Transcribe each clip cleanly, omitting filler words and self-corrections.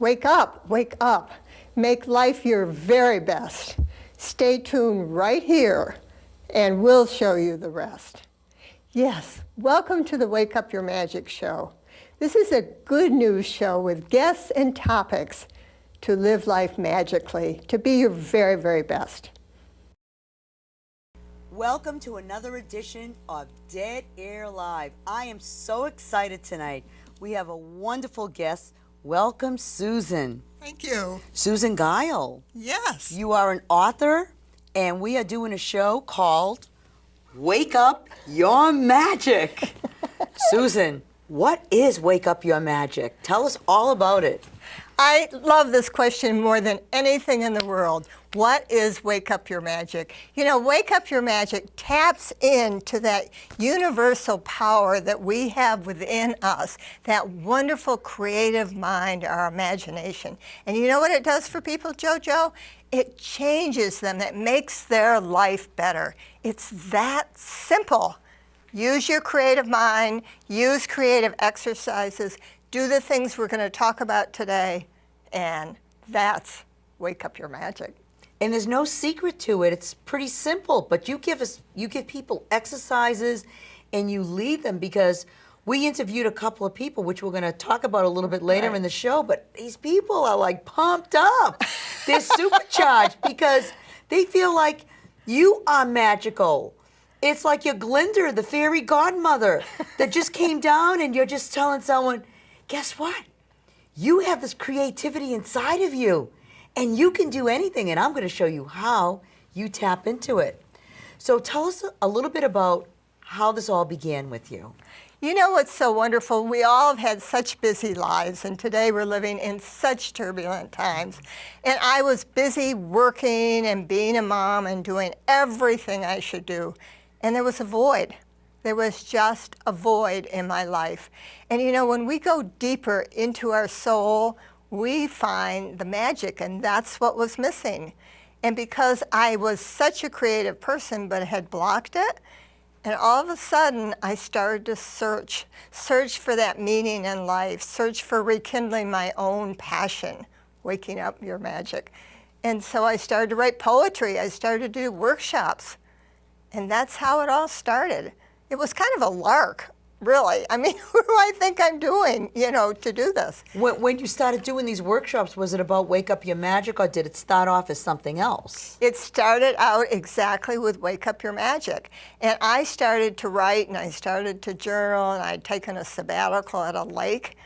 Wake up, wake up. Make life your very best. Stay tuned right here, and we'll show you the rest. Yes, welcome to the Wake Up Your Magic show. This is a good news show with guests and topics to live life magically, to be your very, very best. Welcome to another edition of Dead Air Live. I am so excited tonight. We have a wonderful guest. Welcome, Susan. Thank you. Susan Guile. Yes. You are an author, and we are doing a show called Wake Up Your Magic. Susan, what is Wake Up Your Magic? Tell us all about it. I love this question more than anything in the world. What is Wake Up Your Magic? You know, Wake Up Your Magic taps into that universal power that we have within us, that wonderful creative mind, our imagination. And you know what it does for people, JoJo? It changes them. It makes their life better. It's that simple. Use your creative mind, use creative exercises, do the things we're going to talk about today, and that's Wake Up Your Magic. And there's no secret to it. It's pretty simple, but you give people exercises and you lead them, because we interviewed a couple of people, which we're going to talk about a little bit later in the show, but these people are like pumped up. They're supercharged because they feel like you are magical. It's like you're Glinda, the fairy godmother that just came down, and you're just telling someone, guess what? You have this creativity inside of you, and you can do anything, and I'm going to show you how you tap into it. So tell us a little bit about how this all began with you. You know what's so wonderful? We all have had such busy lives, and today we're living in such turbulent times. And I was busy working and being a mom and doing everything I should do, and there was a void. There was just a void in my life. And you know, when we go deeper into our soul, we find the magic, and that's what was missing. And because I was such a creative person but had blocked it, and all of a sudden I started to search for that meaning in life, search for rekindling my own passion, waking up your magic. And so I started to write poetry. I started to do workshops. And that's how it all started. It was kind of a lark, really. I mean, what do I think I'm doing, you know, to do this? When you started doing these workshops, was it about Wake Up Your Magic, or did it start off as something else? It started out exactly with Wake Up Your Magic. And I started to write, and I started to journal, and I'd taken a sabbatical at a lake.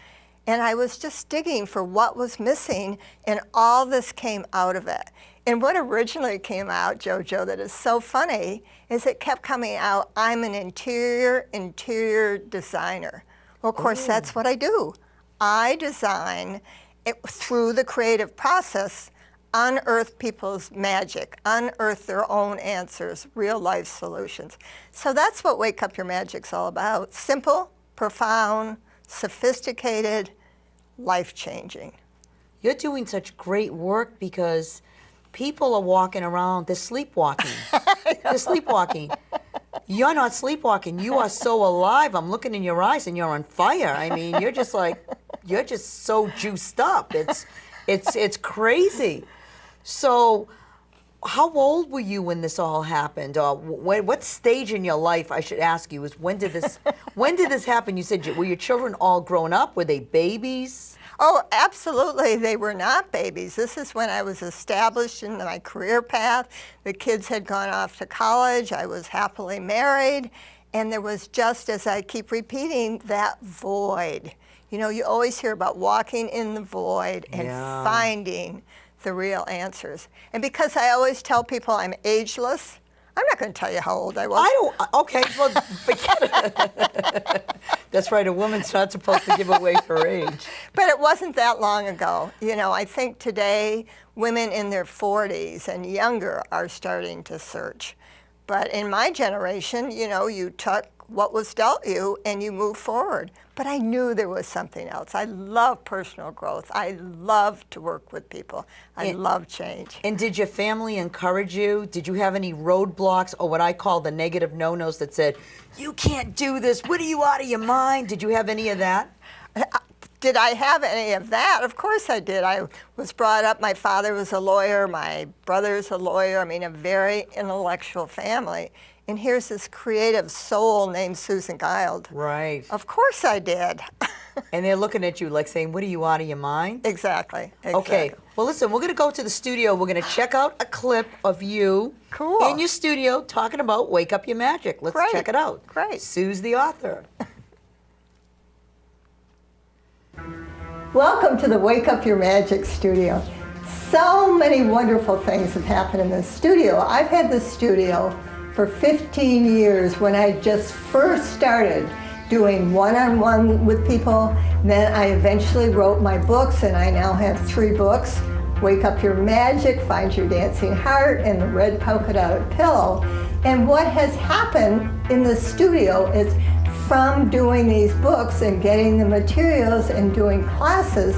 And I was just digging for what was missing, and all this came out of it. And what originally came out, JoJo, that is so funny, is it kept coming out, I'm an interior designer. Well, of course, that's what I do. I design it through the creative process, unearth people's magic, unearth their own answers, real life solutions. So that's what Wake Up Your Magic's all about. Simple, profound, sophisticated, life-changing. You're doing such great work because people are walking around, they're sleepwalking. They're sleepwalking. You're not sleepwalking. You are so alive. I'm looking in your eyes and you're on fire. I mean, you're just so juiced up. It's crazy. So how old were you when this all happened? Or what stage in your life, I should ask you, is when did this happen? You said, were your children all grown up? Were they babies? Oh, absolutely. They were not babies. This is when I was established in my career path. The kids had gone off to college. I was happily married. And there was, just as I keep repeating, that void. You know, you always hear about walking in the void and finding the real answers. And because I always tell people I'm ageless, I'm not going to tell you how old I was. Okay, well, forget it. That's right, a woman's not supposed to give away her age. But it wasn't that long ago. You know, I think today women in their 40s and younger are starting to search. But in my generation, you know, you took what was dealt you and you move forward. But I knew there was something else. I love personal growth. I love to work with people. I love change. And did your family encourage you? Did you have any roadblocks, or what I call the negative no-nos that said, you can't do this, what are you, out of your mind? Did you have any of that? Did I have any of that? Of course I did. I was brought up, my father was a lawyer, my brother's a lawyer, I mean, a very intellectual family. And here's this creative soul named Susan Guild. Right. Of course I did. And they're looking at you like saying, what are you, out of your mind? Exactly. Okay, well listen, we're gonna go to the studio. We're gonna check out a clip of you Cool. in your studio talking about Wake Up Your Magic. Let's Great. check it out. Great. Sue's the author. Welcome to the Wake Up Your Magic studio. So many wonderful things have happened in this studio. I've had this studio for 15 years when I just first started doing one-on-one with people. Then I eventually wrote my books, and I now have 3 books: Wake Up Your Magic, Find Your Dancing Heart, and The Red Polka Dotted Pillow. And what has happened in the studio is, from doing these books and getting the materials and doing classes,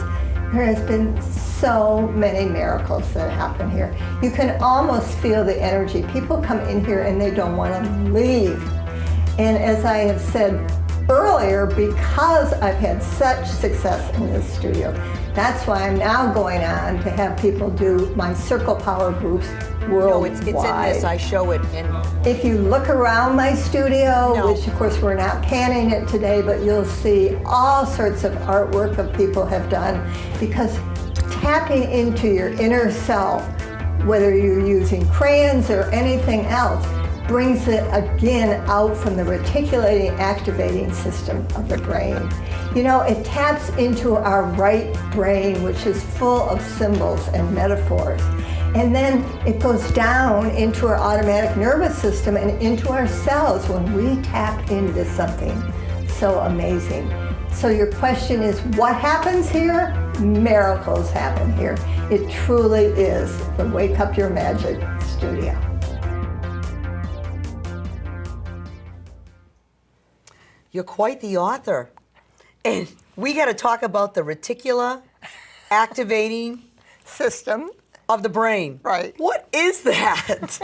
there has been so many miracles that happen here. You can almost feel the energy. People come in here and they don't want to leave. And as I have said earlier, because I've had such success in this studio, that's why I'm now going on to have people do my Circle Power groups worldwide. No, it's in this. I show it in. If you look around my studio, No. which of course we're not panning it today, but you'll see all sorts of artwork that people have done, because tapping into your inner self, whether you're using crayons or anything else, brings it again out from the reticulating activating system of the brain. You know, it taps into our right brain, which is full of symbols and metaphors. And then it goes down into our automatic nervous system and into our cells when we tap into something so amazing. So your question is, what happens here? Miracles happen here. It truly is the Wake Up Your Magic studio. You're quite the author. And we got to talk about the reticular activating System. of the brain. Right. What is that?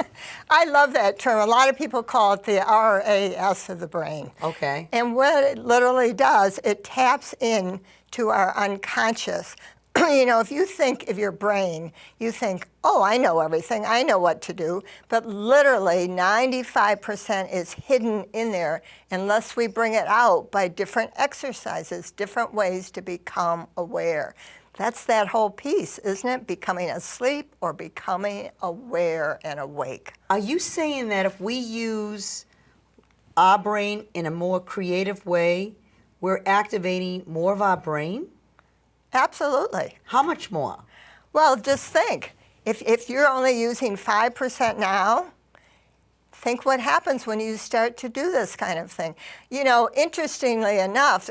I love that term. A lot of people call it the RAS of the brain. Okay. And what it literally does, it taps in to our unconscious. You know, if you think of your brain, you think, oh, I know everything, I know what to do. But literally 95% is hidden in there unless we bring it out by different exercises, different ways to become aware. That's that whole piece, isn't it? Becoming asleep or becoming aware and awake. Are you saying that if we use our brain in a more creative way, we're activating more of our brain? Absolutely. How much more? Well, just think, if you're only using 5% now, think what happens when you start to do this kind of thing. You know, interestingly enough,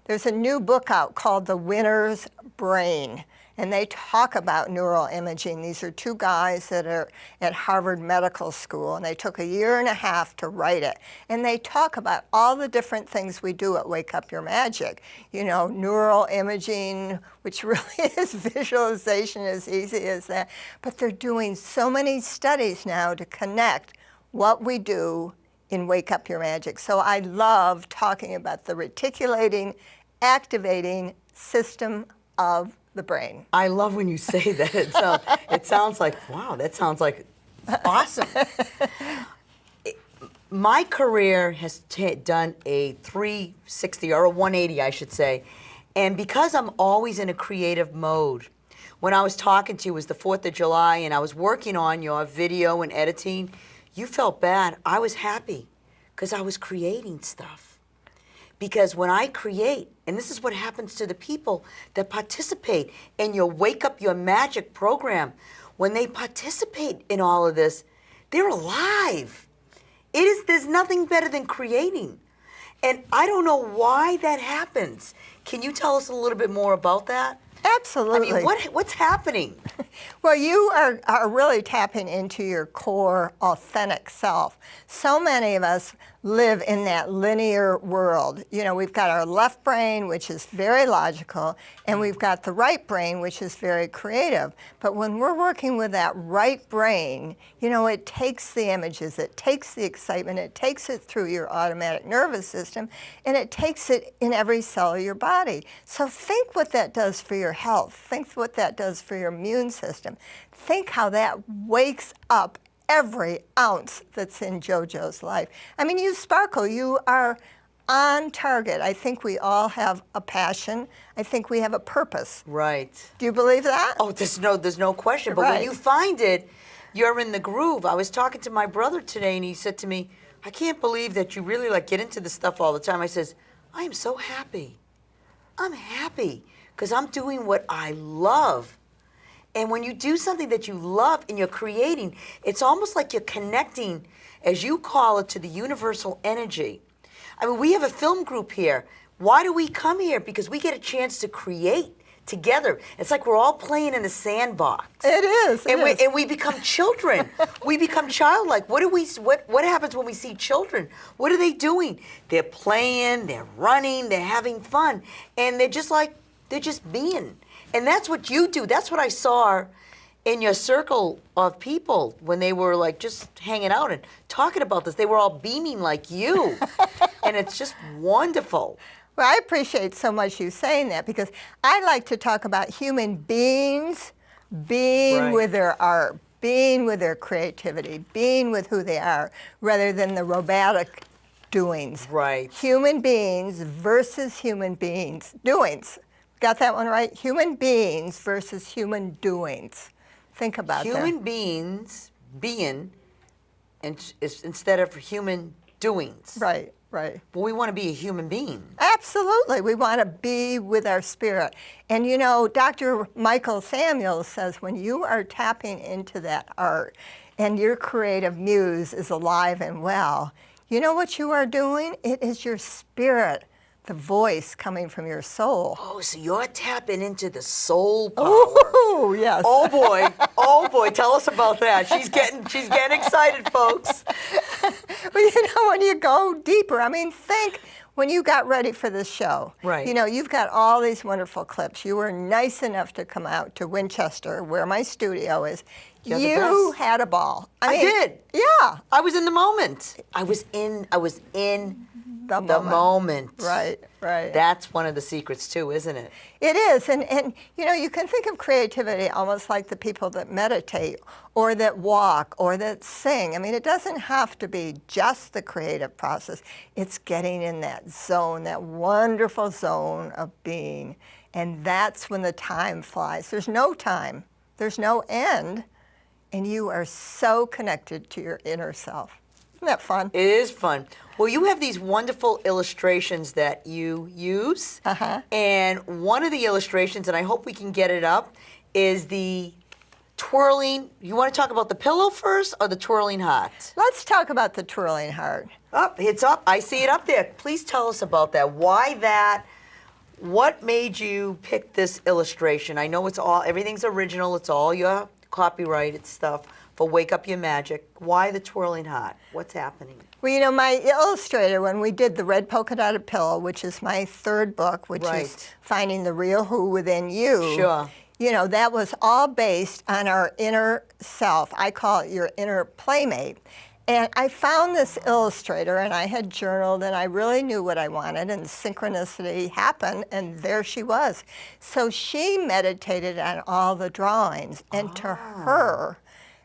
there's a new book out called The Winner's Brain, and they talk about neural imaging. These are 2 guys that are at Harvard Medical School, and they took 1.5 years to write it. And they talk about all the different things we do at Wake Up Your Magic. You know, neural imaging, which really is visualization, as easy as that. But they're doing so many studies now to connect what we do in Wake Up Your Magic. So I love talking about the reticulating, activating system of the brain. I love when you say that. It sounds like, wow, that sounds like awesome. My career has done a 360 or a 180, I should say. And because I'm always in a creative mode, when I was talking to you, it was the 4th of July, and I was working on your video and editing, you felt bad. I was happy because I was creating stuff. Because when I create, and this is what happens to the people that participate in your Wake Up Your Magic program, when they participate in all of this, they're alive. There's nothing better than creating. And I don't know why that happens. Can you tell us a little bit more about that? Absolutely. I mean, what's happening? Well, you are really tapping into your core, authentic self. So many of us live in that linear world. You know, we've got our left brain, which is very logical, and we've got the right brain, which is very creative. But when we're working with that right brain, you know, it takes the images, it takes the excitement, it takes it through your automatic nervous system, and it takes it in every cell of your body. So think what that does for your health. Think what that does for your immune system. Think how that wakes up every ounce that's in JoJo's life. I mean, you sparkle. You are on target. I think we all have a passion. I think we have a purpose. Right. Do you believe that? Oh, there's no question. But when Right. you find it, you're in the groove. I was talking to my brother today, and he said to me, "I can't believe that you really like get into this stuff all the time." I says, "I am so happy. I'm happy because I'm doing what I love." And when you do something that you love and you're creating, it's almost like you're connecting, as you call it, to the universal energy. I mean, we have a film group here. Why do we come here? Because we get a chance to create together. It's like we're all playing in a sandbox. It is. And we become children. We become childlike. What happens when we see children? What are they doing? They're playing, they're running, they're having fun. And they're just being. And that's what you do. That's what I saw in your circle of people when they were like just hanging out and talking about this. They were all beaming like you. And it's just wonderful. Well, I appreciate so much you saying that because I like to talk about human beings being Right. with their art, being with their creativity, being with who they are, rather than the robotic doings. Right. Human beings versus human beings doings. Got that one right? Human beings versus human doings. Think about that. Human beings being instead of human doings. Right, right. But we want to be a human being. Absolutely. We want to be with our spirit. And you know, Dr. Michael Samuels says when you are tapping into that art and your creative muse is alive and well, you know what you are doing? It is your spirit, the voice coming from your soul. Oh, so you're tapping into the soul power. Oh, yes. Oh boy, tell us about that. She's getting excited, folks. Well, you know, when you go deeper, I mean, think when you got ready for this show. Right. You know, you've got all these wonderful clips. You were nice enough to come out to Winchester, where my studio is. You're the You best. had a ball. I mean, did. Yeah. I was in the moment. I was in The the moment. Right, right. That's one of the secrets too, isn't it? It is, and you know, you can think of creativity almost like the people that meditate or that walk or that sing. I mean, it doesn't have to be just the creative process. It's getting in that zone, that wonderful zone of being, and that's when the time flies. There's no time, there's no end, and you are so connected to your inner self. Isn't that fun? It is fun. Well, you have these wonderful illustrations that you use. Uh-huh. And one of the illustrations, and I hope we can get it up, is the twirling. You want to talk about the pillow first or the twirling heart? Let's talk about the twirling heart. Up, it's up. I see it up there. Please tell us about that. Why that? What made you pick this illustration? I know everything's original. It's all your copyrighted stuff for Wake Up Your Magic. Why the twirling heart? What's happening? Well, you know, my illustrator, when we did the Red Polka Dotted Pillow, which is my third book, which Right. is Finding the Real Who Within You. Sure. You know, that was all based on our inner self. I call it your inner playmate. And I found this illustrator, and I had journaled, and I really knew what I wanted, and synchronicity happened, and there she was. So she meditated on all the drawings, and to her,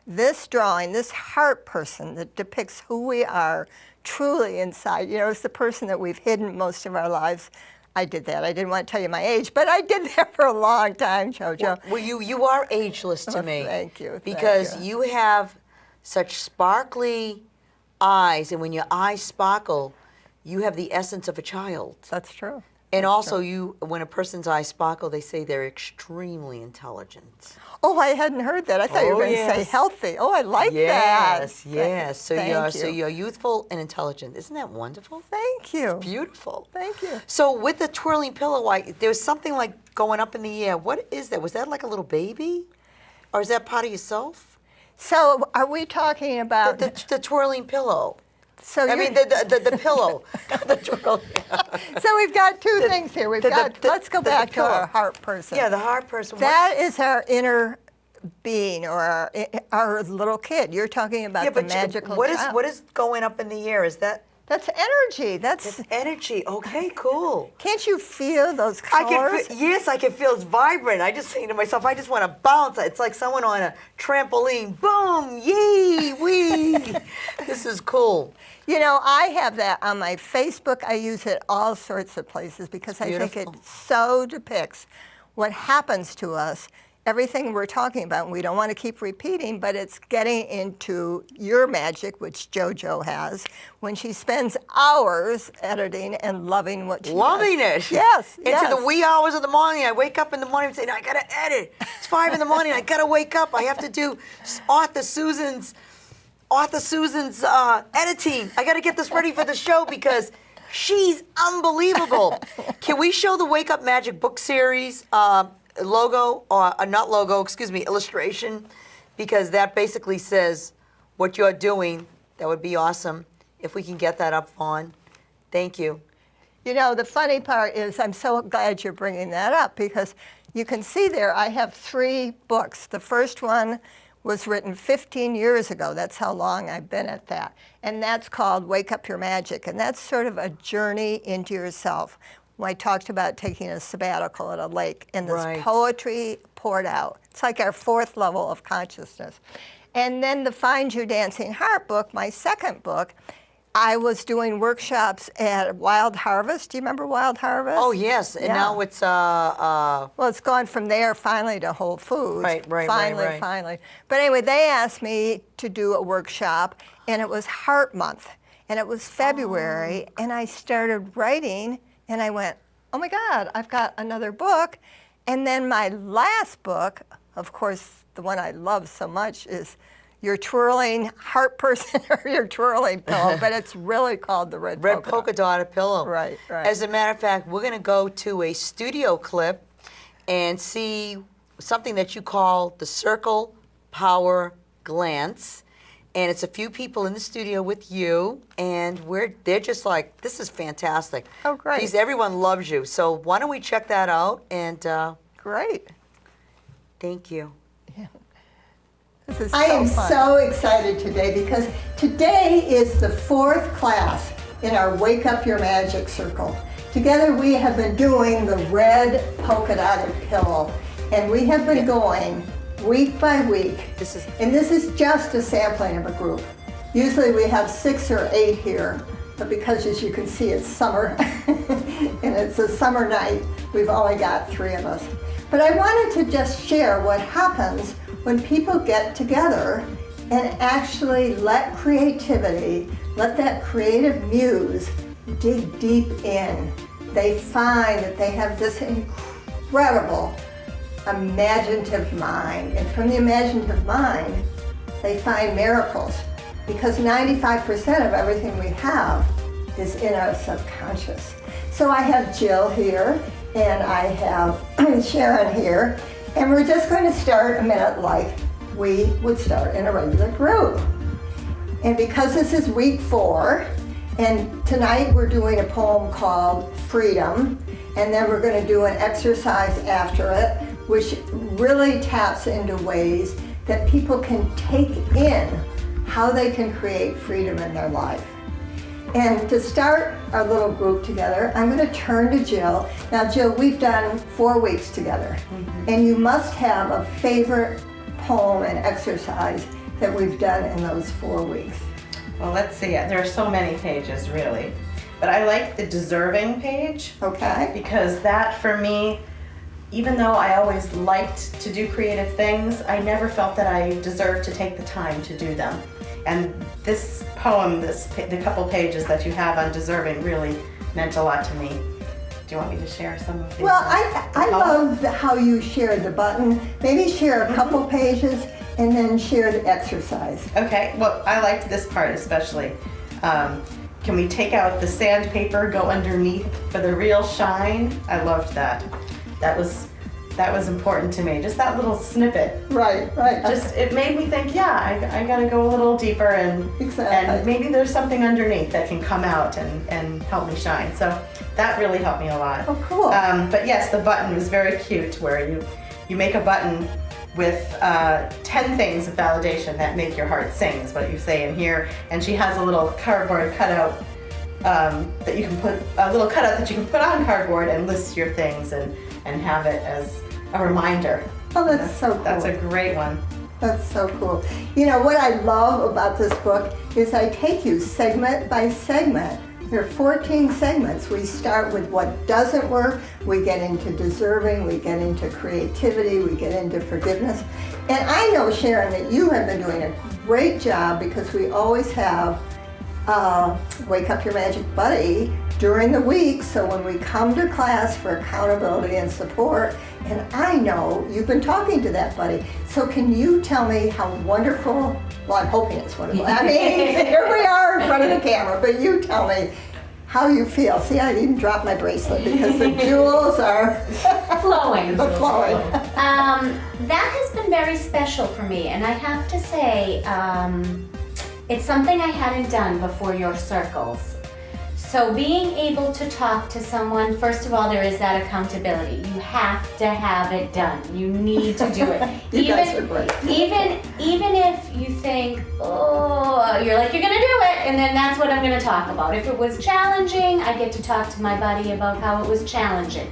this drawing, this heart person that depicts who we are truly inside, you know, it's the person that we've hidden most of our lives. I did that. I didn't want to tell you my age, but I did that for a long time, JoJo. Well, you are ageless to Oh, me. thank you, thank Because you. you have such sparkly eyes, and when your eyes sparkle, you have the essence of a child. That's true. And also, when a person's eyes sparkle, they say they're extremely intelligent. Oh, I hadn't heard that. I thought you were Oh, going to say yes. healthy. Oh, I like that. Yes, yes. So Thank you're youthful and intelligent. Isn't that wonderful? Thank you. Beautiful. Thank you. So with the twirling pillow, there was something like going up in the air. What is that? Was that like a little baby? Or is that part of yourself? So are we talking about? The twirling pillow. So I mean, the pillow. The twirl. So we've got two things here. Let's go back to our heart person. Yeah, the heart person. That is our inner being, or our little kid. You're talking about the magical child. What is going up in the air? Is that? That's energy. That's energy. Okay, cool. Can't you feel those colors? Yes, I can feel it's vibrant. I just think to myself, I just want to bounce. It's like someone on a trampoline. Boom, yee, wee. This is cool. You know, I have that on my Facebook. I use it all sorts of places because I think it so depicts what happens to us. Everything we're talking about, and we don't want to keep repeating, but it's getting into your magic, which JoJo has, when she spends hours editing and loving what she Loving does. it. Yes, Into the wee hours of the morning. I wake up in the morning and say, I got to edit. It's 5 in the morning. I got to wake up. I have to do Arthur Susan's editing. I got to get this ready for the show because she's unbelievable. Can we show the Wake Up Magic book series logo, or not logo, excuse me, illustration? Because that basically says what you're doing. That would be awesome if we can get that up on. Thank you. You know, the funny part is I'm so glad you're bringing that up because you can see there I have 3 books. The first one was written 15 years ago. That's how long I've been at that. And that's called Wake Up Your Magic. And that's sort of a journey into yourself. When I talked about taking a sabbatical at a lake and this poetry poured out. It's like our 4th level of consciousness. And then the Find Your Dancing Heart book, my second book, I was doing workshops at Wild Harvest. Do you remember Wild Harvest? Oh, yes. And now it's... well, it's gone from there finally to Whole Foods. Right. Finally. But anyway, they asked me to do a workshop, and it was Heart Month. And it was February, and I started writing, and I went, oh, my God, I've got another book. And then my last book, of course, the one I love so much is Your Twirling Heart Person or Your Twirling Pillow, but it's really called the Red Polka Dotted Pillow. Right. As a matter of fact, we're going to go to a studio clip and see something that you call the Circle Power Glance. And it's a few people in the studio with you, and they're just like, this is fantastic. Oh, great. Because everyone loves you. So why don't we check that out? And great. Thank you. I am so excited today because today is the 4th class in our Wake Up Your Magic Circle. Together we have been doing the Red Polka Dotted Pillow, and we have been going week by week. And this is just a sampling of a group. Usually we have 6 or 8 here, but because as you can see it's summer and it's a summer night, we've only got 3 of us. But I wanted to just share what happens when people get together and actually let creativity, let that creative muse dig deep in. They find that they have this incredible imaginative mind. And from the imaginative mind, they find miracles. Because 95% of everything we have is in our subconscious. So I have Jill here, and I have Sharon here, and we're just going to start a minute like we would start in a regular group. And because this is week 4, and tonight we're doing a poem called Freedom, and then we're going to do an exercise after it, which really taps into ways that people can take in how they can create freedom in their life. And to start our little group together, I'm going to turn to Jill. Now, Jill, we've done 4 weeks together, and you must have a favorite poem and exercise that we've done in those 4 weeks. Well, let's see. There are so many pages, really. But I like the deserving page. Okay. Because that, for me, even though I always liked to do creative things, I never felt that I deserved to take the time to do them. And this poem, the couple pages that you have on deserving really meant a lot to me. Do you want me to share some of these? Well, I love how you shared the button. Maybe share a couple pages and then share the exercise. Okay, well, I liked this part especially. Can we take out the sandpaper, go underneath for the real shine? I loved that. That was that was important to me. Just that little snippet. Right, right. Just it made me think, yeah, I got to go a little deeper and maybe there's something underneath that can come out and help me shine. So that really helped me a lot. Oh, cool. But yes, the button was very cute, where you make a button with 10 things of validation that make your heart sing, is what you say in here. And she has a little cardboard cutout that you can put, a little cutout that you can put on cardboard and list your things and have it as a reminder. Oh, that's so cool. That's a great one. That's so cool. You know, what I love about this book is I take you segment by segment. There are 14 segments. We start with what doesn't work, we get into deserving, we get into creativity, we get into forgiveness. And I know, Sharon, that you have been doing a great job, because we always have Wake Up Your Magic Buddy during the week, so when we come to class for accountability and support, and I know you've been talking to that buddy, so can you tell me how wonderful, well, I'm hoping it's wonderful. I mean, here we are in front of the camera, but you tell me how you feel. See, I even dropped my bracelet because the jewels are flowing. flowing. That has been very special for me, and I have to say, it's something I hadn't done before your circles. So being able to talk to someone, first of all, there is that accountability. You have to have it done. You need to do it. You guys are great. Even if you think, oh, you're like, you're gonna do it, and then that's what I'm gonna talk about. If it was challenging, I get to talk to my buddy about how it was challenging.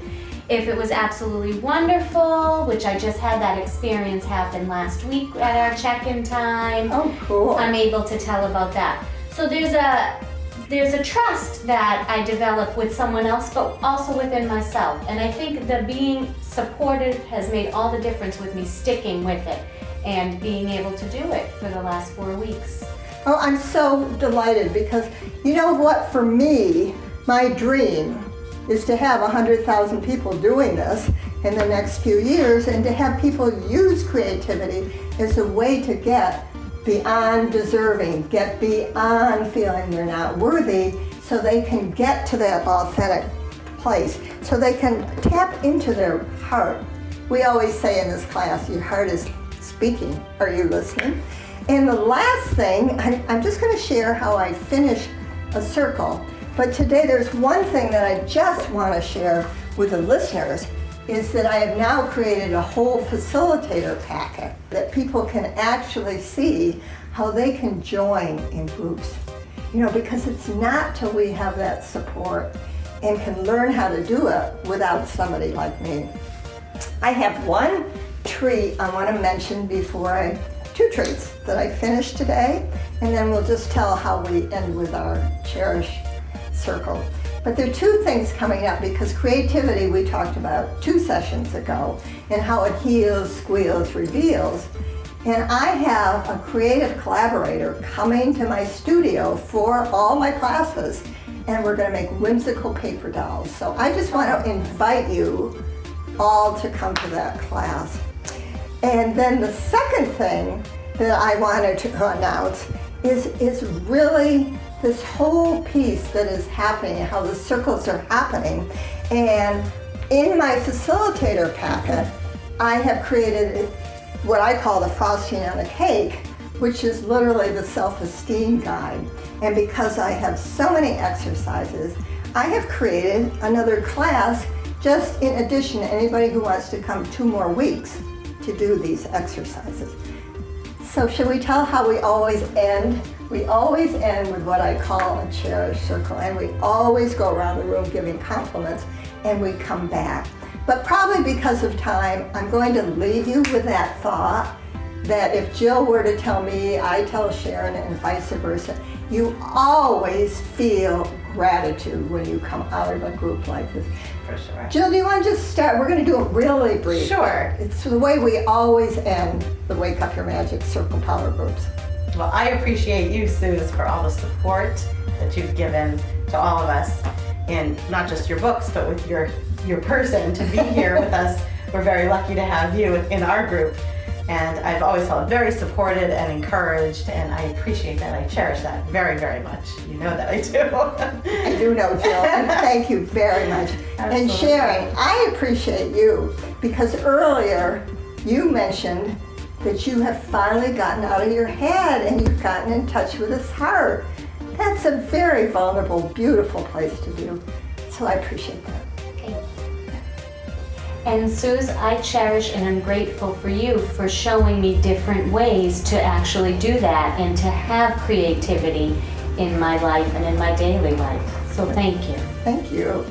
If it was absolutely wonderful, which I just had that experience happen last week at our check-in time. Oh, cool. I'm able to tell about that. So there's a trust that I develop with someone else, but also within myself. And I think that being supported has made all the difference with me sticking with it and being able to do it for the last 4 weeks. Oh, I'm so delighted, because you know what, for me, my dream is to have 100,000 people doing this in the next few years, and to have people use creativity as a way to get beyond deserving, get beyond feeling they're not worthy, so they can get to that authentic place, so they can tap into their heart. We always say in this class, your heart is speaking. Are you listening? And the last thing, I'm just going to share how I finish a circle. But today there's one thing that I just want to share with the listeners, is that I have now created a whole facilitator packet that people can actually see how they can join in groups. You know, because it's not till we have that support and can learn how to do it without somebody like me. I have one treat I want to mention before two treats that I finished today, and then we'll just tell how we end with our Cherish circle. But there are two things coming up, because creativity we talked about 2 sessions ago, and how it heals, squeals, reveals. And I have a creative collaborator coming to my studio for all my classes, and we're going to make whimsical paper dolls. So I just want to invite you all to come to that class. And then the second thing that I wanted to announce is really this whole piece that is happening, how the circles are happening. And in my facilitator packet, I have created what I call the frosting on a cake, which is literally the self-esteem guide. And because I have so many exercises, I have created another class just in addition to anybody who wants to come 2 more weeks to do these exercises. So should we tell how we always end? We always end with what I call a Cherish circle, and we always go around the room giving compliments, and we come back. But probably because of time, I'm going to leave you with that thought that if Jill were to tell me, I tell Sharon, and vice versa, you always feel gratitude when you come out of a group like this. For sure. Jill, do you want to just start? We're going to do it really brief. Sure. It's the way we always end the Wake Up Your Magic Circle Power Groups. Well, I appreciate you, Suze, for all the support that you've given to all of us, in not just your books, but with your person to be here with us. We're very lucky to have you in our group. And I've always felt very supported and encouraged, and I appreciate that. I cherish that very, very much. You know that I do. I do know, Jill, and thank you very much. Absolutely. And Sharon, I appreciate you, because earlier you mentioned that you have finally gotten out of your head and you've gotten in touch with his heart. That's a very vulnerable, beautiful place to be. So I appreciate that. Thank you. And Suze, I cherish and I'm grateful for you for showing me different ways to actually do that and to have creativity in my life and in my daily life. So thank you. Thank you.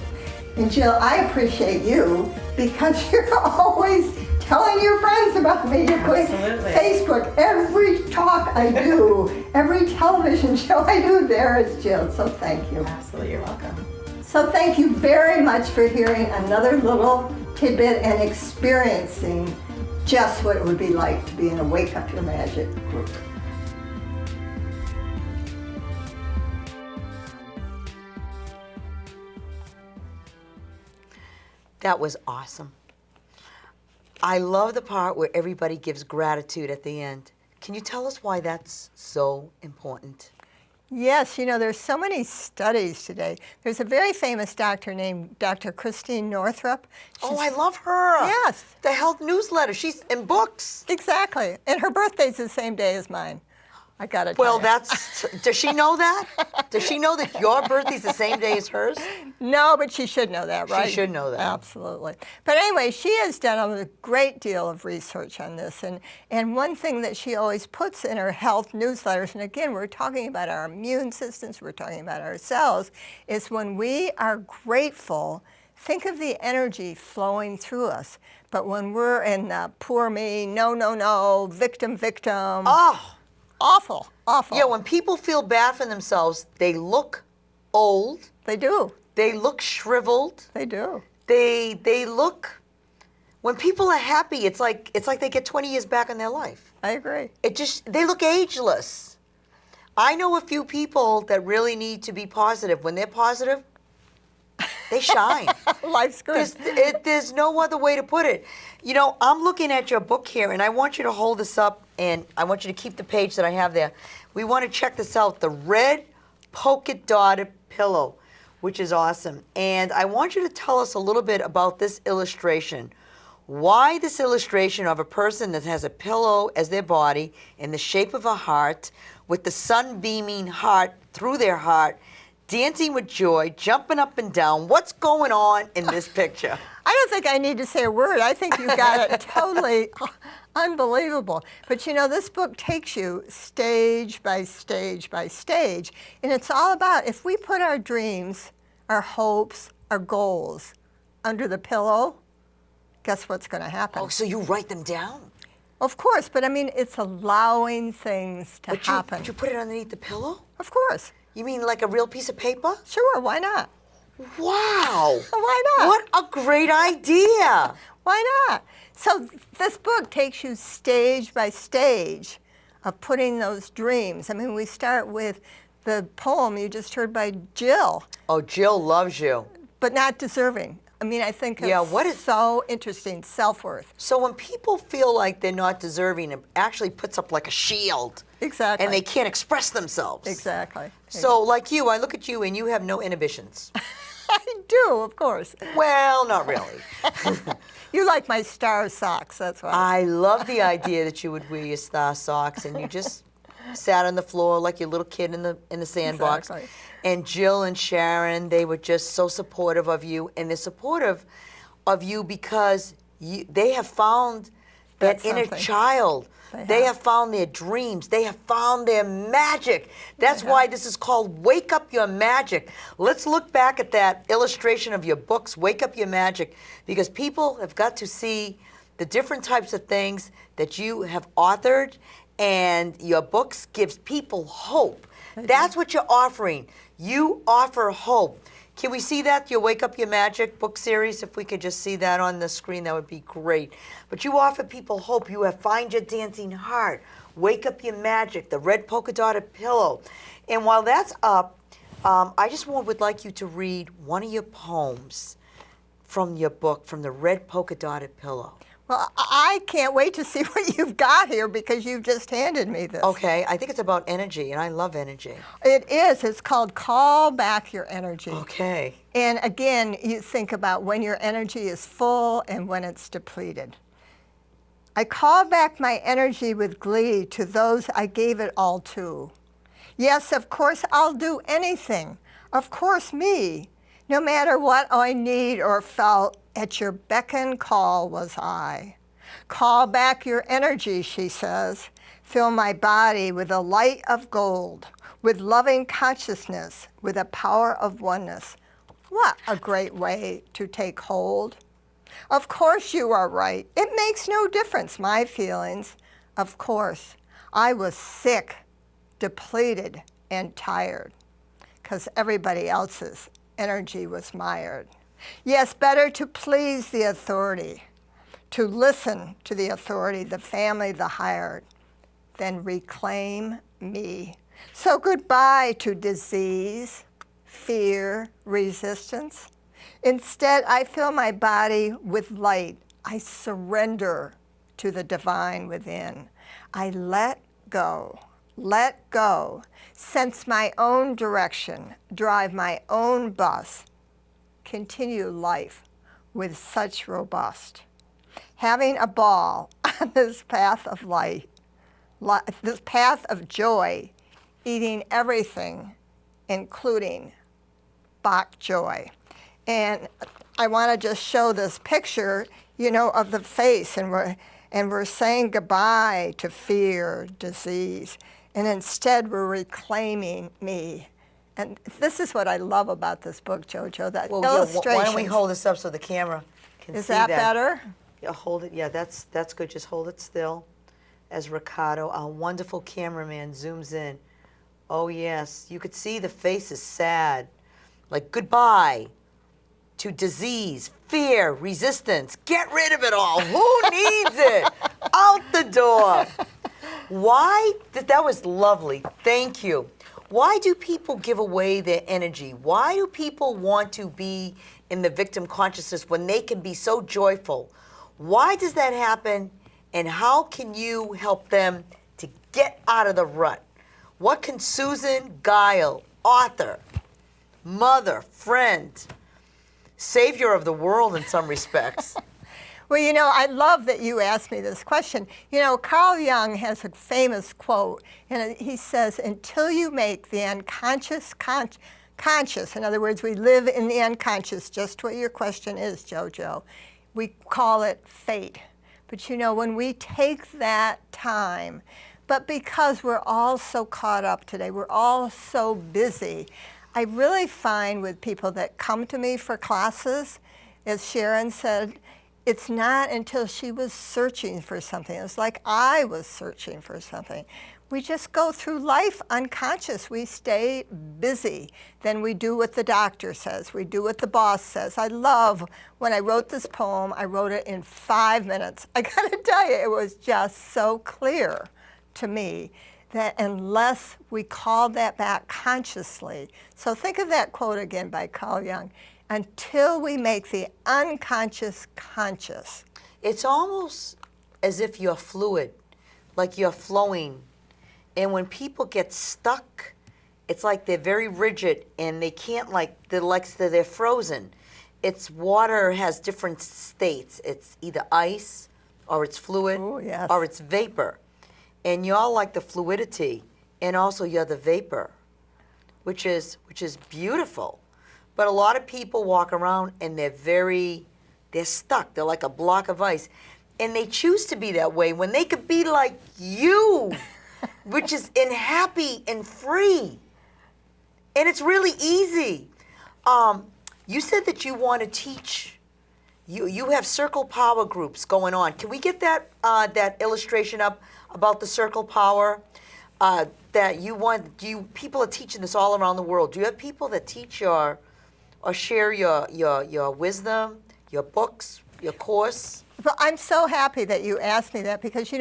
And Jill, I appreciate you because you're always telling your friends about me. You're putting Absolutely. Facebook, every talk I do, every television show I do, there is Jill. So thank you. Absolutely, you're welcome. So thank you very much for hearing another little tidbit and experiencing just what it would be like to be in a Wake Up Your Magic group. That was awesome. I love the part where everybody gives gratitude at the end. Can you tell us why that's so important? Yes, you know, there's so many studies today. There's a very famous doctor named Dr. Christine Northrup. Oh, I love her. Yes. The health newsletter. She's in books. Exactly. And her birthday's the same day as mine. I gotta tell Well, you. does she know that? Does she know that your birthday's the same day as hers? No, but she should know that, right? She should know that. Absolutely. But anyway, she has done a great deal of research on this. And one thing that she always puts in her health newsletters, and again, we're talking about our immune systems, we're talking about ourselves, is when we are grateful, think of the energy flowing through us. But when we're in poor me, no, victim, Oh, awful, awful. yeah, when people feel bad for themselves, they look old, They do. they look shriveled, They do. they look, when people are happy, it's like they get 20 years back in their life. I agree. They look ageless. I know a few people that really need to be positive. When they're positive, they shine. Life's good. There's no other way to put it. You know, I'm looking at your book here, and I want you to hold this up, and I want you to keep the page that I have there. We want to check this out, the red polka dotted pillow, which is awesome. And I want you to tell us a little bit about this illustration. Why this illustration of a person that has a pillow as their body in the shape of a heart, with the sun beaming heart through their heart, dancing with joy, jumping up and down. What's going on in this picture? I don't think I need to say a word. I think you got it totally unbelievable. But you know, this book takes you stage by stage by stage. And it's all about if we put our dreams, our hopes, our goals under the pillow, guess what's going to happen? Oh, so you write them down? Of course, but I mean, it's allowing things to happen. But you put it underneath the pillow? Of course. You mean like a real piece of paper? Sure, why not? Wow. Why not? What a great idea. Why not? So this book takes you stage by stage of putting those dreams. I mean, we start with the poem you just heard by Jill, Oh, Jill loves you. but not deserving. I mean, I think it's Yeah, what is- so interesting, self-worth. So when people feel like they're not deserving, it actually puts up like a shield. Exactly. And they can't express themselves. Exactly. So like you, I look at you and you have no inhibitions. I do, of course. Well, not really. You like my star socks, that's why. I love the idea that you would wear your star socks and you just sat on the floor like your little kid in the sandbox. Exactly. And Jill and Sharon, they were just so supportive of you, and they're supportive of you because they have found that That's inner something. child. They have found their dreams. They have found their magic. That's why this is called Wake Up Your Magic. Let's look back at that illustration of your books, Wake Up Your Magic, because people have got to see the different types of things that you have authored, and your books gives people hope. That's what you're offering. You offer hope. Can we see that, your Wake Up Your Magic book series? If we could just see that on the screen, that would be great. But you offer people hope. You have Find Your Dancing Heart, Wake Up Your Magic, the red polka dotted pillow. And while that's up, I just would like you to read one of your poems from your book, from the red polka dotted pillow. Well, I can't wait to see what you've got here because you've just handed me this. Okay, I think it's about energy, and I love energy. It is. It's called Call Back Your Energy. Okay. And again, you think about when your energy is full and when it's depleted. I call back my energy with glee to those I gave it all to. Yes, of course, I'll do anything. Of course, me. No matter what I need or felt, at your beck and call was I. Call back your energy, she says. Fill my body with a light of gold, with loving consciousness, with a power of oneness. What a great way to take hold. Of course you are right. It makes no difference, my feelings. Of course, I was sick, depleted, and tired, because everybody else's energy was mired. Yes, better to please the authority, to listen to the authority, the family, the hired, than reclaim me. So goodbye to disease, fear, resistance. Instead, I fill my body with light. I surrender to the divine within. I let go, sense my own direction, drive my own bus, continue life with such robust. Having a ball on this path of light, this path of joy, eating everything, including bok joy. And I want to just show this picture, of the face, and we're saying goodbye to fear, disease, and instead we're reclaiming me. And this is what I love about this book, JoJo, that illustration. Why don't we hold this up so the camera can see that? Is that better? Yeah, hold it. Yeah, that's good. Just hold it still as Ricardo, our wonderful cameraman, zooms in. Oh, yes. You could see the face is sad. Like, goodbye to disease, fear, resistance. Get rid of it all. Who needs it? Out the door. Why? That was lovely. Thank you. Why do people give away their energy? Why do people want to be in the victim consciousness when they can be so joyful? Why does that happen? And how can you help them to get out of the rut? What can Susan Guile, author, mother, friend, savior of the world in some respects? Well, I love that you asked me this question. Carl Jung has a famous quote, and he says, until you make the unconscious conscious, in other words, we live in the unconscious, just what your question is, JoJo, we call it fate. But when we take that time, but because we're all so caught up today, we're all so busy, I really find with people that come to me for classes, as Sharon said, it's not until she was searching for something. It's like I was searching for something. We just go through life unconscious. We stay busy. Then we do what the doctor says. We do what the boss says. I love when I wrote this poem, I wrote it in 5 minutes. I gotta tell you, it was just so clear to me that unless we call that back consciously, so think of that quote again by Carl Jung, until we make the unconscious conscious. It's almost as if you're fluid, like you're flowing. And when people get stuck, it's like they're very rigid and they can't, they're frozen. It's water has different states. It's either ice or it's fluid. Ooh, yes. Or it's vapor. And you're like the fluidity, and also you're the vapor, which is beautiful. But a lot of people walk around and they're stuck. They're like a block of ice. And they choose to be that way when they could be like you, which is happy and free. And it's really easy. You said that you want to teach. You have circle power groups going on. Can we get that illustration up about the circle power that you want? People are teaching this all around the world. Do you have people that teach or share your wisdom, your books, your course? Well, I'm so happy that you asked me that because,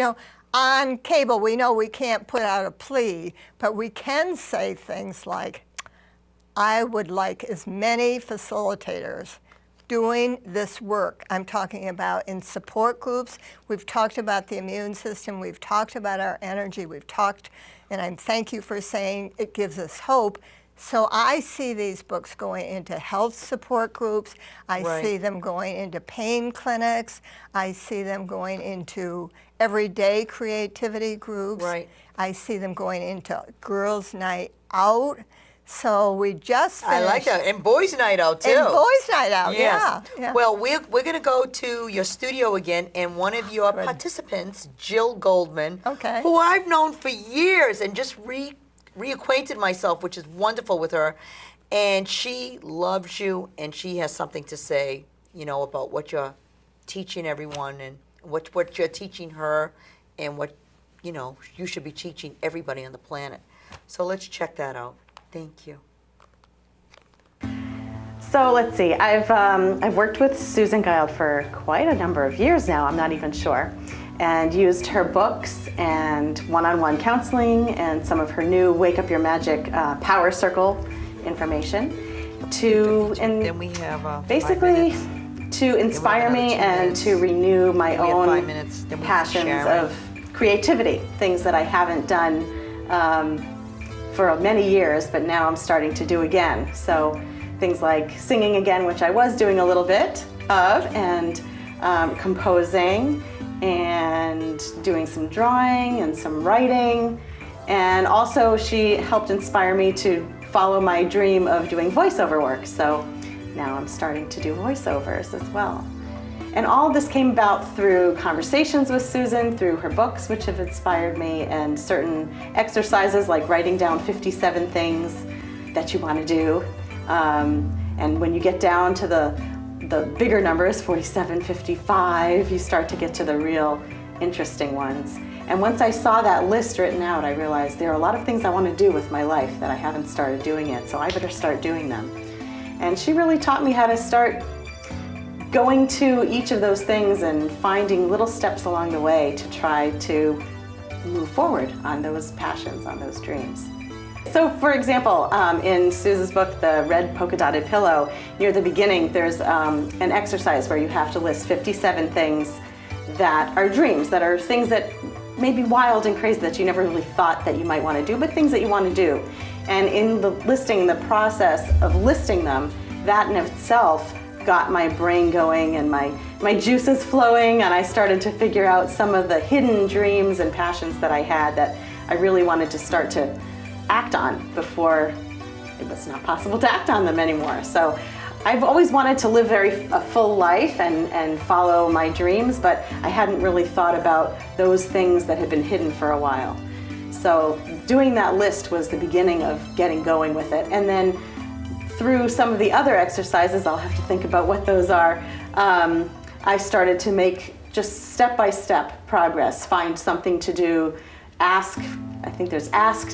on cable, we know we can't put out a plea, but we can say things like, I would like as many facilitators doing this work. I'm talking about in support groups. We've talked about the immune system. We've talked about our energy. We've talked, and I thank you for saying it gives us hope. So I see these books going into health support groups. I Right. see them going into pain clinics. I see them going into everyday creativity groups. Right. I see them going into girls' night out. So we just finished. I like that. And boys' night out, too. And boys' night out, Yes. yeah. Well, we're going to go to your studio again, and one of your participants, Jill Goldman, Okay. who I've known for years and just reacquainted myself, which is wonderful with her. And she loves you, and she has something to say, you know, about what you're teaching everyone and what you're teaching her and what, you know, you should be teaching everybody on the planet. So let's check that out. Thank you. So let's see, I've worked with Susan Guild for quite a number of years now, I'm not even sure, and used her books and one-on-one counseling and some of her new Wake Up Your Magic Power Circle information to, Then we have 5 basically minutes. to inspire me and to renew my We have own 5 minutes. Then we have passions Sharon. of creativity, things that I haven't done for many years, but now I'm starting to do again. So things like singing again, which I was doing a little bit of, and composing, and doing some drawing and some writing. And also she helped inspire me to follow my dream of doing voiceover work. So now I'm starting to do voiceovers as well. And all of this came about through conversations with Susan, through her books, which have inspired me, and certain exercises like writing down 57 things that you want to do. And when you get down to the bigger numbers, 47, 55, you start to get to the real interesting ones. And once I saw that list written out, I realized there are a lot of things I want to do with my life that I haven't started doing yet, so I better start doing them. And she really taught me how to start going to each of those things and finding little steps along the way to try to move forward on those passions, on those dreams. So for example, in Susan's book, The Red Polka Dotted Pillow, near the beginning, there's an exercise where you have to list 57 things that are dreams, that are things that may be wild and crazy that you never really thought that you might want to do, but things that you want to do. And in the process of listing them, that in itself got my brain going and my juices flowing, and I started to figure out some of the hidden dreams and passions that I had that I really wanted to start to act on before it was not possible to act on them anymore. So I've always wanted to live a full life and follow my dreams, but I hadn't really thought about those things that had been hidden for a while. So doing that list was the beginning of getting going with it. And then through some of the other exercises, I'll have to think about what those are, I started to make just step-by-step progress, find something to do, ask, I think there's ask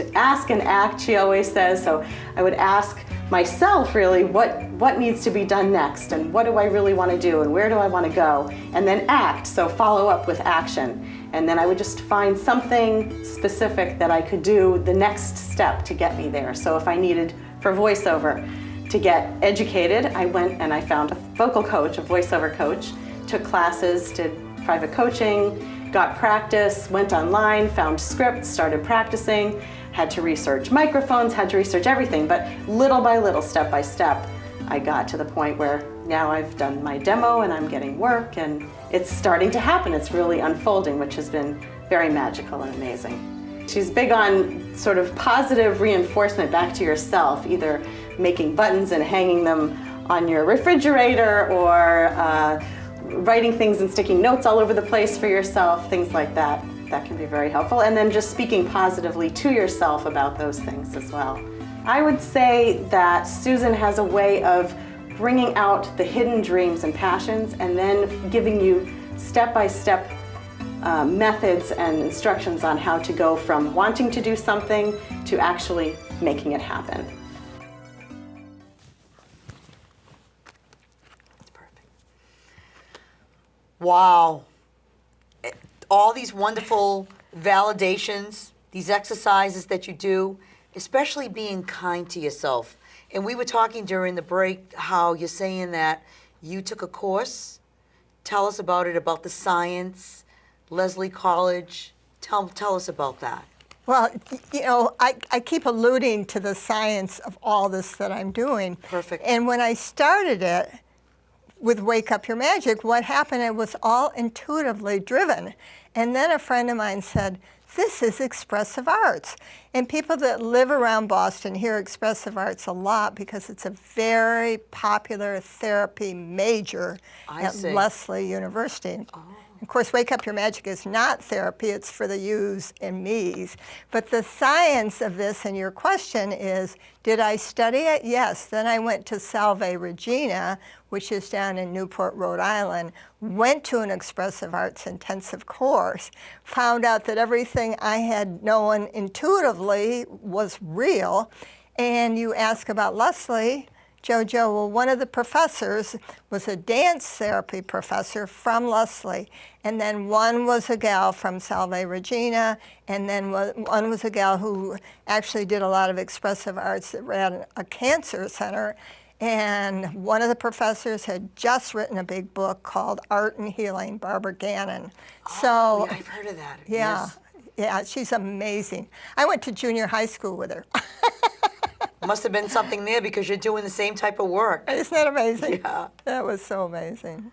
and act, she always says, so I would ask myself really what needs to be done next, and what do I really want to do, and where do I want to go, and then act, so follow up with action. And then I would just find something specific that I could do the next step to get me there. So if I needed, for voiceover, to get educated, I went and I found a vocal coach, a voiceover coach, took classes, did private coaching, got practice, went online, found scripts, started practicing, had to research microphones, had to research everything, but little by little, step by step, I got to the point where now I've done my demo and I'm getting work and it's starting to happen. It's really unfolding, which has been very magical and amazing. She's big on sort of positive reinforcement back to yourself, either making buttons and hanging them on your refrigerator, or writing things and sticking notes all over the place for yourself, things like that. That can be very helpful. And then just speaking positively to yourself about those things as well. I would say that Susan has a way of bringing out the hidden dreams and passions and then giving you step-by-step methods and instructions on how to go from wanting to do something to actually making it happen. Wow. All these wonderful validations, these exercises that you do, especially being kind to yourself. And we were talking during the break how you're saying that You took a course. Tell us about it, about the science, Leslie College. Tell us about that. Well, you know, I keep alluding to the science of all this that I'm doing. Perfect. And when I started it with Wake Up Your Magic, what happened, it was all intuitively driven. And then a friend of mine said, this is expressive arts. And people that live around Boston hear expressive arts a lot because it's a very popular therapy major at Lesley University. Oh. Of course, Wake Up Your Magic is not therapy, it's for the yous and me's. But the science of this, and your question is, did I study it? Yes. Then I went to Salve Regina, which is down in Newport, Rhode Island, went to an expressive arts intensive course, found out that everything I had known intuitively was real. And you ask about Lesley, Jojo, well, one of the professors was a dance therapy professor from Lesley, and then one was a gal from Salve Regina, and then one was a gal who actually did a lot of expressive arts that ran a cancer center, and one of the professors had just written a big book called Art and Healing, Barbara Gannon. Oh, yeah, I've heard of that. Yeah, Yes. yeah, she's amazing. I went to junior high school with her. Must have been something there because you're doing the same type of work. Isn't that amazing? Yeah. That was so amazing.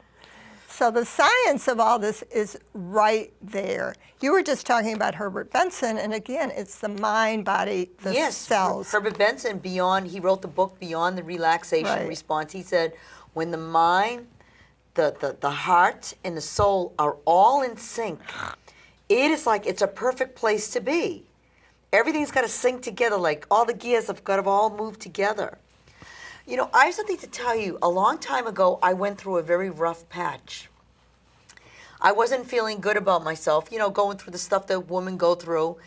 So the science of all this is right there. You were just talking about Herbert Benson, and again, it's the mind, body, the Yes, cells. Herbert Benson, he wrote the book Beyond the Relaxation Right. Response. He said, when the mind, the heart, and the soul are all in sync, it is like it's a perfect place to be. Everything's got to sync together, like all the gears have got to all move together. You know, I have something to tell you. A long time ago, I went through a very rough patch. I wasn't feeling good about myself, you know, going through the stuff that women go through.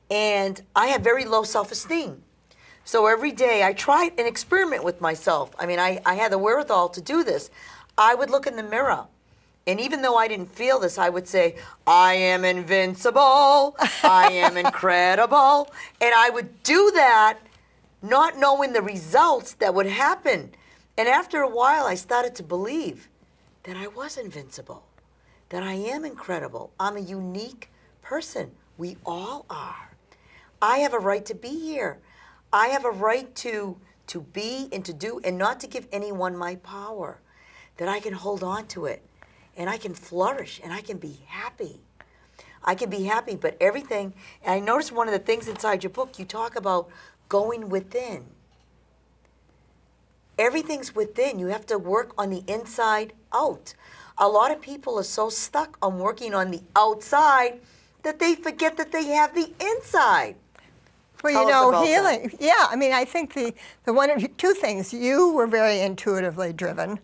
And I had very low self-esteem. So every day I tried an experiment with myself. I mean, I had the wherewithal to do this. I would look in the mirror. And even though I didn't feel this, I would say, I am invincible, I am incredible. And I would do that not knowing the results that would happen. And after a while, I started to believe that I was invincible, that I am incredible. I'm a unique person. We all are. I have a right to be here. I have a right to be and to do and not to give anyone my power, that I can hold on to it. And I can flourish, and I can be happy. I can be happy, but everything, and I noticed one of the things inside your book, you talk about going within. Everything's within. You have to work on the inside out. A lot of people are so stuck on working on the outside that they forget that they have the inside. Well, Tell you us know, about healing. that. Yeah, I mean, I think the one of two things. You were very intuitively driven.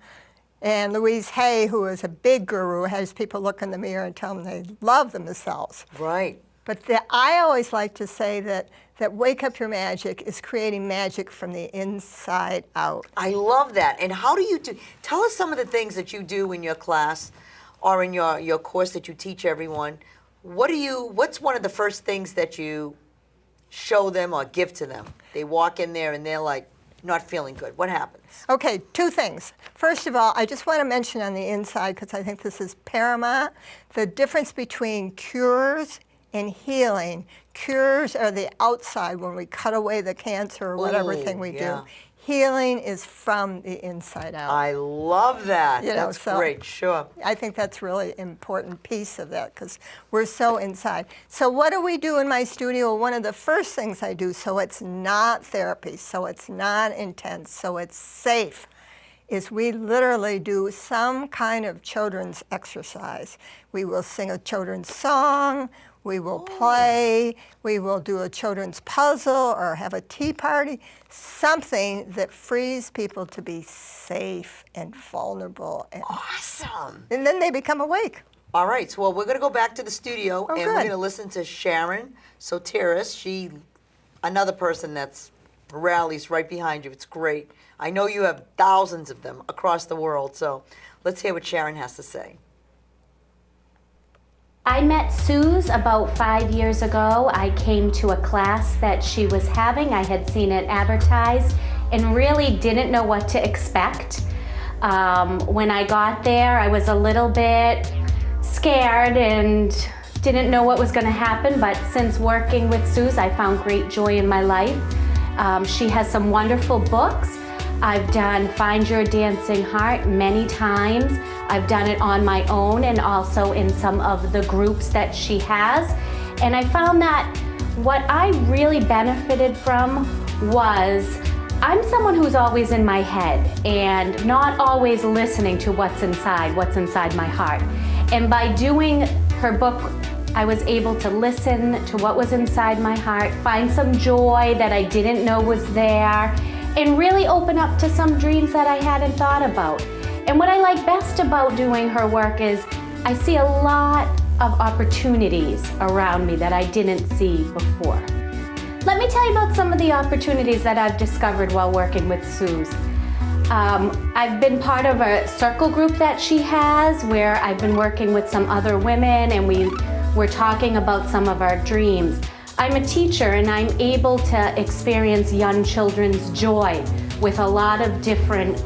And Louise Hay, who is a big guru, has people look in the mirror and tell them they love themselves. Right. But I always like to say that Wake Up Your Magic is creating magic from the inside out. I love that. And how do you do? Tell us some of the things that you do in your class or in your course that you teach everyone. What's one of the first things that you show them or give to them? They walk in there and they're like not feeling good. What happens? Okay, two things. First of all, I just want to mention on the inside, because I think this is paramount, the difference between cures and healing. Cures are the outside when we cut away the cancer or whatever Ooh, thing we yeah. do. Healing is from the inside out. I love that. You know, That's so great. Sure. I think that's really important piece of that because we're so inside. So what do we do in my studio? One of the first things I do, so it's not therapy, so it's not intense, so it's safe, is we literally do some kind of children's exercise. We will sing a children's song, we will play, we will do a children's puzzle or have a tea party, something that frees people to be safe and vulnerable. Awesome. And then they become awake. All right. So, well, we're going to go back to the studio and we're good. going to listen to Sharon Soteris. Another person that's rallies right behind you. It's great. I know you have thousands of them across the world. So let's hear what Sharon has to say. I met Suze about 5 years ago. I came to a class that she was having. I had seen it advertised and really didn't know what to expect. When I got there, I was a little bit scared and didn't know what was going to happen, but since working with Suze, I found great joy in my life. She has some wonderful books. I've done Find Your Dancing Heart many times. I've done it on my own and also in some of the groups that she has. And I found that what I really benefited from was I'm someone who's always in my head and not always listening to what's inside my heart. And by doing her book, I was able to listen to what was inside my heart, find some joy that I didn't know was there, and really open up to some dreams that I hadn't thought about. And what I like best about doing her work is I see a lot of opportunities around me that I didn't see before. Let me tell you about some of the opportunities that I've discovered while working with Suze. I've been part of a circle group that she has where I've been working with some other women and we're talking about some of our dreams. I'm a teacher and I'm able to experience young children's joy with a lot of different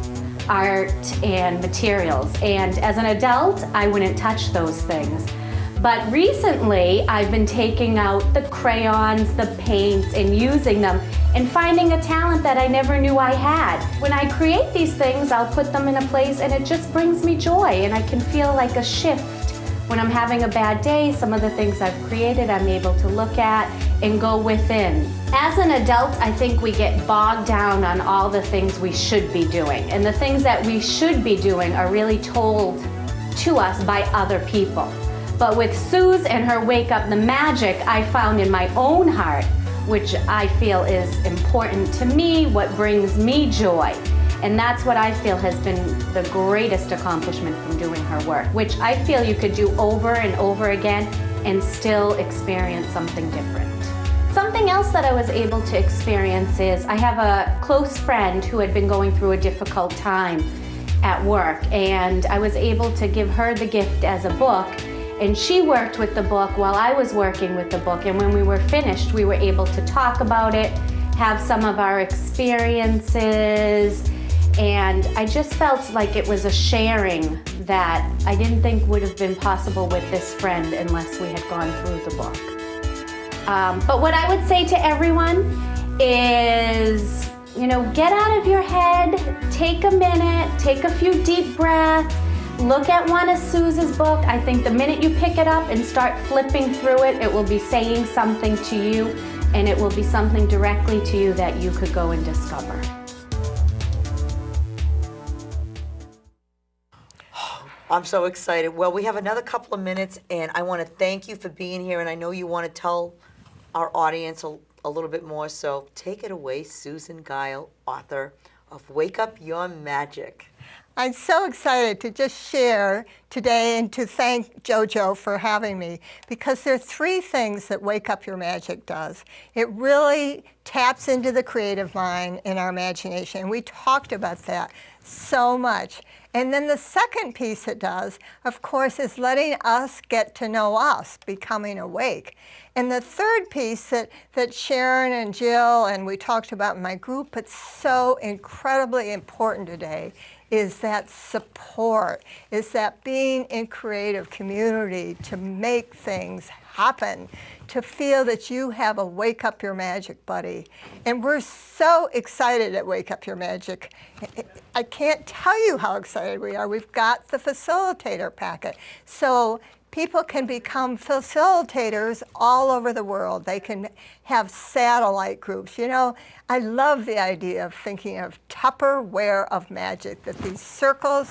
art and materials. And as an adult, I wouldn't touch those things. But recently, I've been taking out the crayons, the paints, and using them and finding a talent that I never knew I had. When I create these things, I'll put them in a place and it just brings me joy and I can feel like a shift. When I'm having a bad day, some of the things I've created, I'm able to look at and go within. As an adult, I think we get bogged down on all the things we should be doing. And the things that we should be doing are really told to us by other people. But with Suze and her Wake Up the Magic, I found in my own heart, which I feel is important to me, what brings me joy. And that's what I feel has been the greatest accomplishment from doing her work, which I feel you could do over and over again and still experience something different. Something else that I was able to experience is I have a close friend who had been going through a difficult time at work, and I was able to give her the gift as a book, and she worked with the book while I was working with the book, and when we were finished, we were able to talk about it, have some of our experiences, and I just felt like it was a sharing that I didn't think would have been possible with this friend unless we had gone through the book. But what I would say to everyone is, get out of your head, take a minute, take a few deep breaths, look at one of Suze's book. I think the minute you pick it up and start flipping through it, it will be saying something to you, and it will be something directly to you that you could go and discover. I'm so excited. Well, we have another couple of minutes, and I want to thank you for being here, and I know you want to tell our audience a little bit more, so take it away, Susan Guile, author of Wake Up Your Magic. I'm so excited to just share today and to thank JoJo for having me, because there are three things that Wake Up Your Magic does. It really taps into the creative mind and our imagination. We talked about that so much. And then the second piece it does, of course, is letting us get to know us, becoming awake. And the third piece that Sharon and Jill and we talked about in my group, but so incredibly important today, is that support, is that being in creative community to make things happen, to feel that you have a Wake Up Your Magic buddy. And we're so excited at Wake Up Your Magic. I can't tell you how excited we are. We've got the facilitator packet. So people can become facilitators all over the world. They can have satellite groups. I love the idea of thinking of Tupperware of magic, that these circle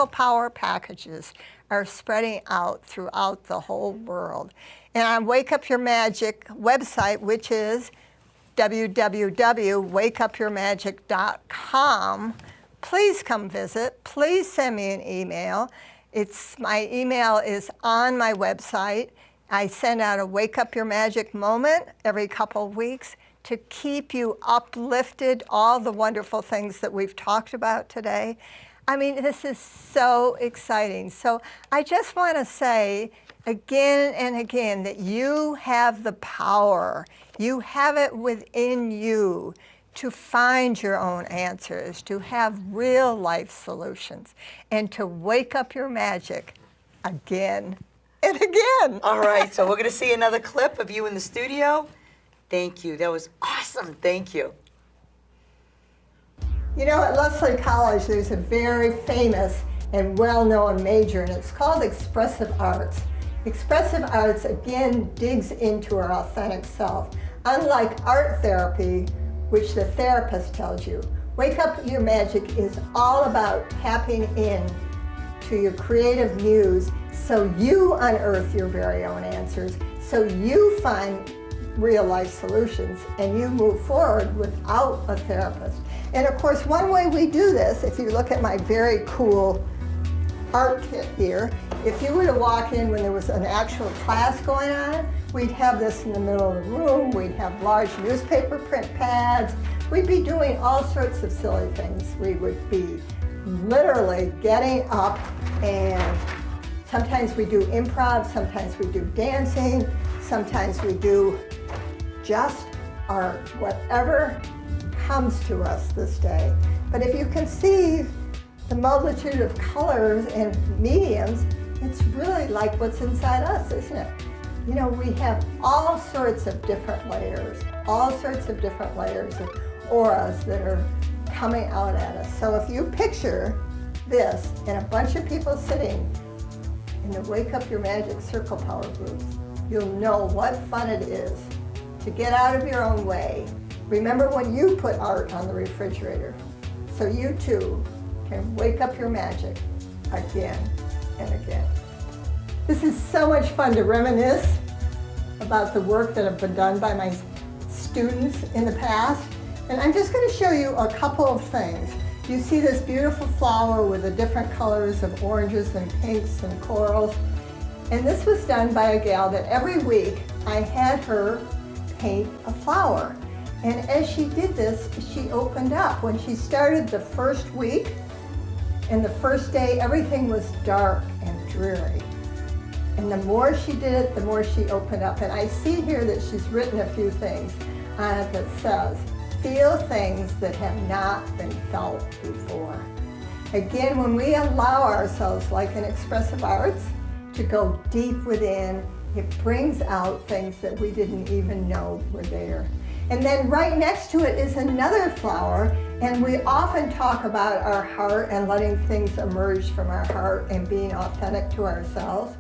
power packages are spreading out throughout the whole world. And on Wake Up Your Magic website, which is www.wakeupyourmagic.com, please come visit. Please send me an email. My email is on my website. I send out a Wake Up Your Magic moment every couple of weeks to keep you uplifted, all the wonderful things that we've talked about today. I mean, this is so exciting. So I just want to say again and again that you have the power. You have it within you to find your own answers, to have real life solutions, and to wake up your magic again and again. All right, so we're going to see another clip of you in the studio. Thank you. That was awesome. Thank you. You know, at Lesley College, there's a very famous and well-known major, and it's called Expressive Arts. Expressive Arts, again, digs into our authentic self. Unlike art therapy, which the therapist tells you, Wake Up Your Magic is all about tapping in to your creative muse so you unearth your very own answers, so you find real-life solutions, and you move forward without a therapist. And of course, one way we do this, if you look at my very cool art kit here, if you were to walk in when there was an actual class going on, we'd have this in the middle of the room, we'd have large newspaper print pads, we'd be doing all sorts of silly things. We would be literally getting up, and sometimes we do improv, sometimes we do dancing, sometimes we do just art, whatever comes to us this day. But if you can see the multitude of colors and mediums, it's really like what's inside us, isn't it? You know, we have all sorts of different layers, all sorts of different layers of auras that are coming out at us. So if you picture this and a bunch of people sitting in the Wake Up Your Magic Circle Power groups, you'll know what fun it is to get out of your own way. Remember when you put art on the refrigerator, so you too can wake up your magic again and again. This is so much fun to reminisce about the work that have been done by my students in the past. And I'm just going to show you a couple of things. You see this beautiful flower with the different colors of oranges and pinks and corals. And this was done by a gal that every week I had her paint a flower. And as she did this, she opened up. When she started the first week, and the first day, everything was dark and dreary. And the more she did it, the more she opened up. And I see here that she's written a few things on it that says, feel things that have not been felt before. Again, when we allow ourselves, like in Expressive Arts, to go deep within, it brings out things that we didn't even know were there. And then right next to it is another flower, and we often talk about our heart and letting things emerge from our heart and being authentic to ourselves.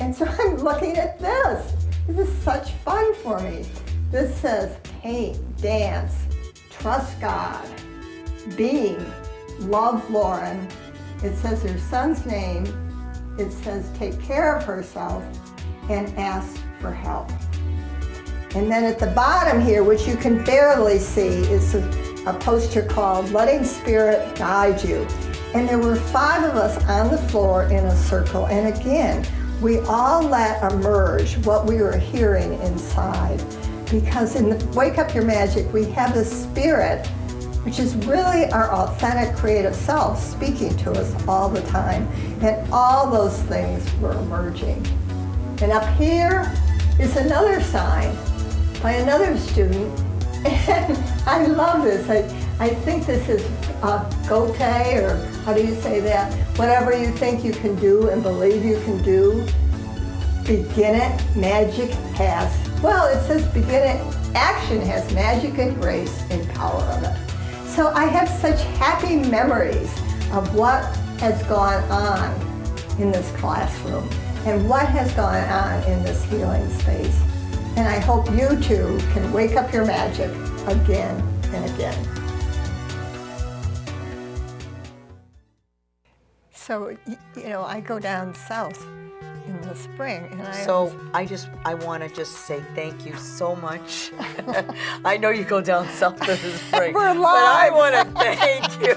And so I'm looking at this. This is such fun for me. This says paint, dance, trust God, being, love Lauren. It says her son's name. It says take care of herself and ask for help. And then at the bottom here, which you can barely see, is a poster called Letting Spirit Guide You. And there were 5 of us on the floor in a circle. And again, we all let emerge what we were hearing inside. Because in the Wake Up Your Magic, we have this spirit, which is really our authentic creative self speaking to us all the time. And all those things were emerging. And up here is another sign by another student. And I love this. I think this is gote, or how do you say that? Whatever you think you can do and believe you can do, begin it, magic has. Well, it says begin it, action has magic and grace and power of it. So I have such happy memories of what has gone on in this classroom and what has gone on in this healing space. And I hope you too can wake up your magic again and again. So, you know, I go down south in the spring, and I want to just say thank you so much. I know you go down south in the spring, We're but I live. want to thank you